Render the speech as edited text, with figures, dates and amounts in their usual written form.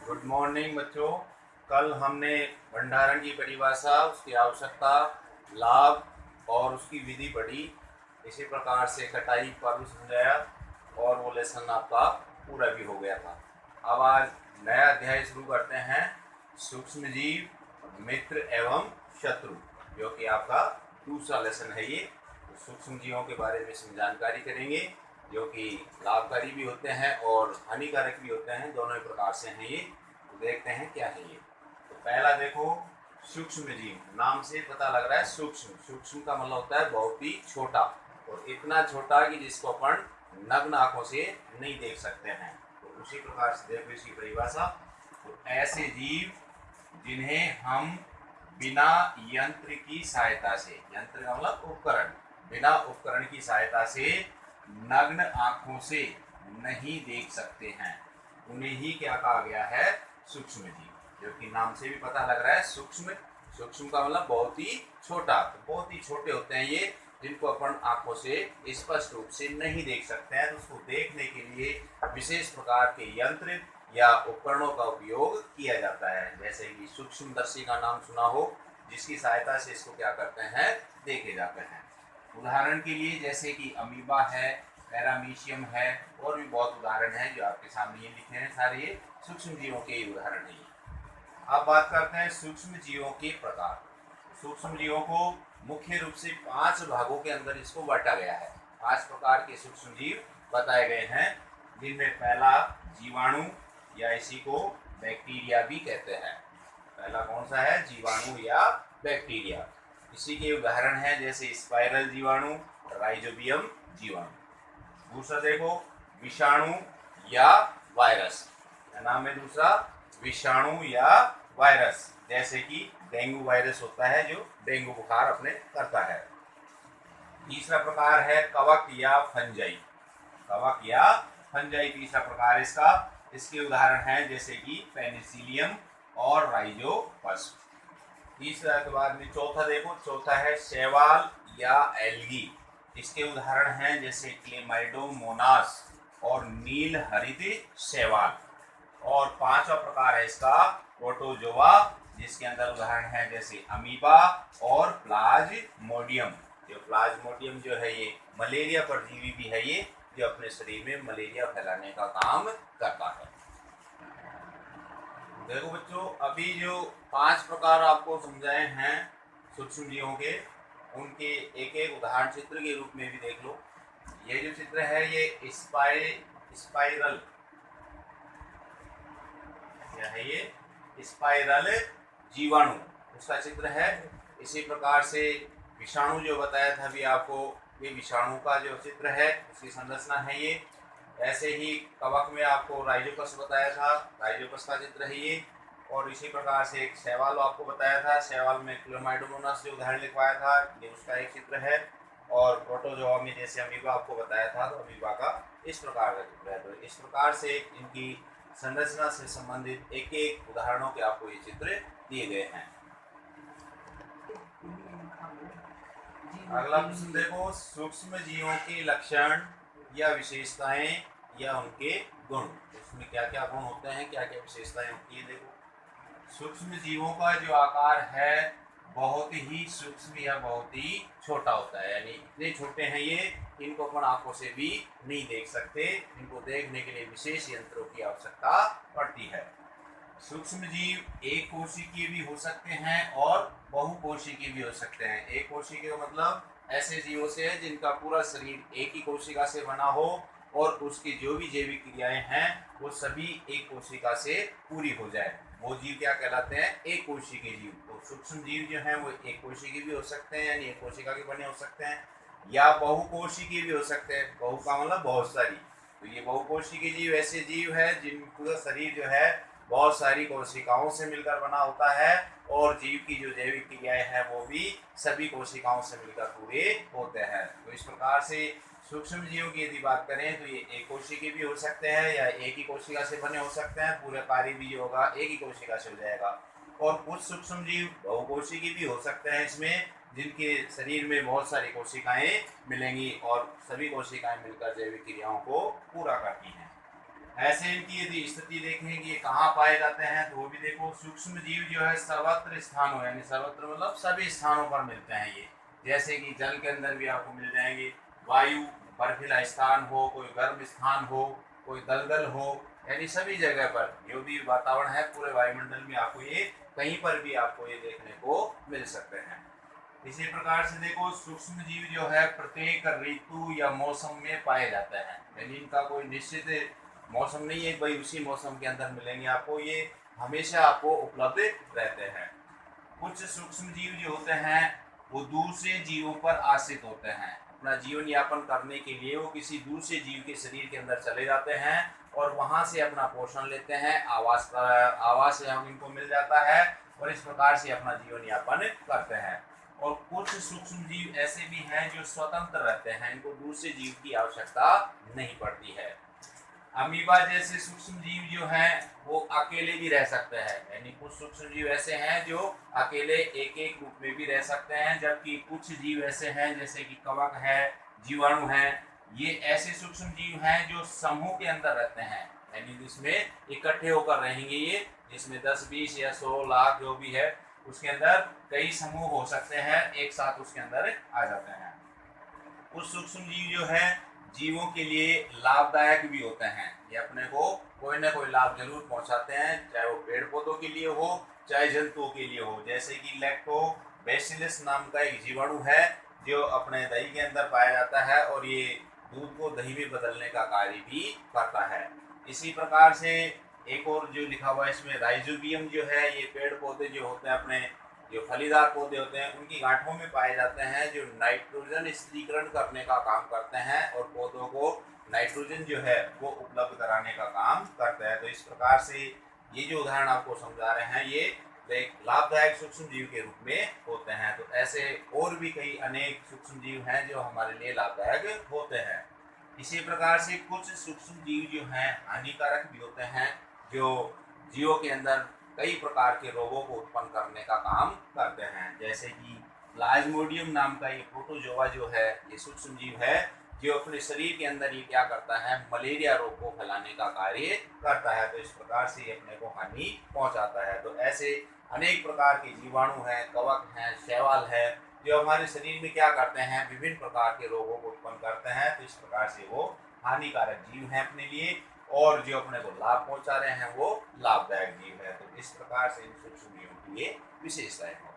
Good morning बच्चों। कल हमने भंडारण की परिभाषा, उसकी आवश्यकता, लाभ और उसकी विधि पढ़ी। इसी प्रकार से कटाई पर्व समझाया और वो लेसन आपका पूरा भी हो गया था। अब आज नया अध्याय शुरू करते हैं, सूक्ष्म जीव, मित्र एवं शत्रु, जो कि आपका दूसरा लेसन है। ये तो सूक्ष्म जीवों के बारे में इसमें जानकारी करेंगे, जो कि लाभकारी भी होते हैं और हानिकारक भी होते हैं, दोनों ही प्रकार से हैं ये। तो देखते हैं क्या है ये। तो पहला देखो, सूक्ष्म जीव, नाम से पता लग रहा है सूक्ष्म। सूक्ष्म का मतलब होता है बहुत ही छोटा, और इतना छोटा कि जिसको अपन नग्न आंखों से नहीं देख सकते हैं। तो उसी प्रकार से देखो इसकी परिभाषा। तो ऐसे जीव जिन्हें हम बिना यंत्र की सहायता से, यंत्र का मतलब उपकरण, बिना उपकरण की सहायता से नग्न आंखों से नहीं देख सकते हैं, उन्हें ही क्या कहा गया है? सूक्ष्म जीव। जो कि नाम से भी पता लग रहा है सूक्ष्म। सूक्ष्म का मतलब बहुत ही छोटा। तो बहुत ही छोटे होते हैं ये, जिनको अपन आंखों से स्पष्ट रूप से नहीं देख सकते हैं। तो उसको देखने के लिए विशेष प्रकार के यंत्र या उपकरणों का उपयोग किया जाता है। जैसे कि सूक्ष्मदर्शी का नाम सुना हो, जिसकी सहायता से इसको क्या करते हैं? देखे जाते हैं। उदाहरण के लिए जैसे कि अमीबा है, पैरामीशियम है, और भी बहुत उदाहरण हैं जो आपके सामने ये लिखे हैं। सारे ये सूक्ष्म जीवों के उदाहरण हैं। अब बात करते हैं सूक्ष्म जीवों के प्रकार। सूक्ष्म जीवों को मुख्य रूप से 5 भागों के अंदर इसको बांटा गया है। 5 प्रकार के सूक्ष्म जीव बताए गए हैं, जिनमें पहला जीवाणु, या इसी को बैक्टीरिया भी कहते हैं। पहला कौन सा है? जीवाणु या बैक्टीरिया। इसी के उदाहरण हैं जैसे स्पाइरल जीवाणु, राइजोबियम जीवाणु। दूसरा देखो, विषाणु या वायरस। क्या नाम है दूसरा? विषाणु या वायरस। जैसे कि डेंगू वायरस होता है, जो डेंगू बुखार अपने करता है। तीसरा प्रकार है कवक या फंजाई। कवक या फंजाई तीसरा प्रकार इसका। इसके उदाहरण हैं जैसे कि पेनिसिलियम और राइजोपस। तीसरा के बाद में चौथा देखो, चौथा है शैवाल या एल्गी। इसके उदाहरण हैं जैसे क्लेमाइडोमोनास और नील हरित शैवाल। और पांचवा प्रकार है इसका प्रोटोजोआ, जिसके अंदर उदाहरण है जैसे अमीबा और प्लाज्मोडियम। जो प्लाज्मोडियम जो है ये मलेरिया परजीवी भी है, ये जो अपने शरीर में मलेरिया फैलाने का काम करता है। देखो बच्चों, अभी जो 5 प्रकार आपको समझाए हैं सूक्ष्म जीवों के, उनके एक एक उदाहरण चित्र के रूप में भी देख लो। ये जो चित्र है ये स्पाइरल है, ये स्पाइरल जीवाणु उसका चित्र है। इसी प्रकार से विषाणु जो बताया था अभी आपको, ये विषाणु का जो चित्र है, उसकी संरचना है ये। ऐसे ही कवक में आपको राइजोपस बताया था, राइजोपस का चित्र है ये। और इसी प्रकार से एक शैवाल आपको बताया था, शैवाल में क्लोमाइडोमोनास जो उदाहरण लिखवाया था, ये उसका एक चित्र है। और प्रोटोजोआ में जैसे अमीबा आपको बताया था, तो अमीबा का इस प्रकार का चित्र है। तो इस प्रकार से इनकी संरचना से संबंधित एक एक उदाहरणों के आपको ये चित्र दिए गए हैं। अगला प्रश्न देखो, सूक्ष्म जीवों के लक्षण या विशेषताएं या उनके गुण। उसमें क्या क्या गुण होते हैं, क्या क्या विशेषताएं होती है। देखो, सूक्ष्म जीवों का जो आकार है बहुत ही सूक्ष्म या बहुत ही छोटा होता है। यानी इतने छोटे हैं ये, इनको अपन आंखों से भी नहीं देख सकते। इनको देखने के लिए विशेष यंत्रों की आवश्यकता पड़ती है। सूक्ष्म जीव एक कोशिकीय भी हो सकते हैं और बहुकोशिकीय भी हो सकते हैं। एक कोशिकीय का मतलब ऐसे जीवों से है जिनका पूरा शरीर एक ही कोशिका से बना हो, और उसकी जो भी जैविक क्रियाएं हैं वो सभी एक कोशिका से पूरी हो जाए, वो जीव क्या कहलाते हैं? एक कोशिकीय जीव। तो सूक्ष्म जीव जो हैं वो एक कोशिकीय भी हो सकते हैं, यानी एक कोशिका के बने हो सकते हैं, या बहुकोशिकीय भी हो सकते हैं। बहु का मतलब बहुत सारी। तो ये बहुकोशिकीय जीव ऐसे जीव है जिनका शरीर जो है बहुत सारी कोशिकाओं से मिलकर बना होता है, और जीव की जो जैविक क्रियाएं हैं वो भी सभी कोशिकाओं से मिलकर पूरे होते हैं। तो इस प्रकार से सूक्ष्म जीवों की यदि बात करें तो ये एक कोशिकीय भी हो सकते हैं, या एक ही कोशिका से बने हो सकते हैं। पूरा कार्य भी जो होगा एक ही कोशिका से हो जाएगा। और कुछ सूक्ष्म जीव बहुकोशिकीय भी हो सकते हैं इसमें, जिनके शरीर में बहुत सारी कोशिकाएं मिलेंगी और सभी कोशिकाएं मिलकर जैविक क्रियाओं को पूरा करती हैं। ऐसे इनकी यदि स्थिति देखें कि ये कहाँ पाए जाते हैं, तो वो भी देखो सूक्ष्म जीव जो है सर्वत्र स्थानों, यानी सर्वत्र मतलब सभी स्थानों पर मिलते हैं ये। जैसे कि जल के अंदर भी आपको मिल जाएंगे, वायु बर्फीला स्थान हो, कोई गर्म स्थान हो, कोई दलदल हो, यानी सभी जगह पर जो भी वातावरण है पूरे वायुमंडल में आपको ये कहीं पर भी आपको ये देखने को मिल सकते हैं। इसी प्रकार से देखो सूक्ष्म जीव जो है प्रत्येक ऋतु या मौसम में पाए जाते हैं, यानी इनका कोई निश्चित मौसम नहीं है भाई उसी मौसम के अंदर मिलेंगे आपको, ये हमेशा आपको उपलब्ध रहते हैं। कुछ सूक्ष्म जीव जो होते हैं वो दूसरे जीवों पर आश्रित होते हैं, अपना जीवन यापन करने के लिए वो किसी दूसरे जीव के शरीर के अंदर चले जाते हैं और वहां से अपना पोषण लेते हैं, आवास यहाँ इनको मिल जाता है और इस प्रकार से अपना जीवन यापन करते हैं। और कुछ सूक्ष्म जीव ऐसे भी हैं जो स्वतंत्र रहते हैं, इनको दूसरे जीव की आवश्यकता नहीं पड़ती है। अमीबा जैसे सूक्ष्म जीव जो हैं वो अकेले भी रह सकते हैं, यानी कुछ सूक्ष्म जीव ऐसे हैं जो अकेले एक एक रूप में भी रह सकते हैं, जबकि कुछ जीव ऐसे हैं जैसे कि कवक है, जीवाणु है, ये ऐसे सूक्ष्म जीव हैं जो समूह के अंदर रहते हैं, यानी जिसमें इकट्ठे होकर रहेंगे ये, जिसमें 10 20 या 100 लाख जो भी है उसके अंदर कई समूह हो सकते हैं, एक साथ उसके अंदर आ जाते हैं। कुछ सूक्ष्म जीव जो है जीवों के लिए लाभदायक भी होते हैं, ये अपने को कोई ना कोई लाभ जरूर पहुंचाते हैं, चाहे वो पेड़ पौधों के लिए हो चाहे जंतुओं के लिए हो। जैसे कि लैक्टोबैसिलस नाम का एक जीवाणु है जो अपने दही के अंदर पाया जाता है और ये दूध को दही में बदलने का कार्य भी करता है। इसी प्रकार से एक और जो लिखा हुआ है इसमें राइजोबियम जो है, ये पेड़ पौधे जो होते हैं अपने जो फलीदार पौधे होते हैं उनकी गांठों में पाए जाते हैं, जो नाइट्रोजन स्थिरीकरण करने का काम करते हैं और पौधों को नाइट्रोजन जो है वो उपलब्ध कराने का काम करते हैं। तो इस प्रकार से ये जो उदाहरण आपको समझा रहे हैं ये एक लाभदायक सूक्ष्म जीव के रूप में होते हैं। तो ऐसे और भी कई अनेक सूक्ष्म जीव हैं जो हमारे लिए लाभदायक होते हैं। इसी प्रकार से कुछ सूक्ष्म जीव जो हैं हानिकारक भी होते हैं, जो जीवों के अंदर कई प्रकार के रोगों को उत्पन्न करने का काम करते हैं। जैसे कि प्लाज्मोडियम नाम का ये प्रोटोजोआ जो है ये सूक्ष्म जीव है जो अपने शरीर के अंदर ये क्या करता है, मलेरिया रोग को फैलाने का कार्य करता है। तो इस प्रकार से ये अपने को हानि पहुंचाता है। तो ऐसे अनेक प्रकार के जीवाणु हैं, कवक हैं, शैवाल है, जो हमारे शरीर में क्या करते हैं, विभिन्न प्रकार के रोगों को उत्पन्न करते हैं। तो इस प्रकार से वो हानिकारक जीव हैं अपने लिए, और जो अपने को लाभ पहुंचा रहे हैं वो लाभदायक जीव है। तो इस प्रकार से इन सूक्ष्म जीवों की ये विशेषताएं हैं।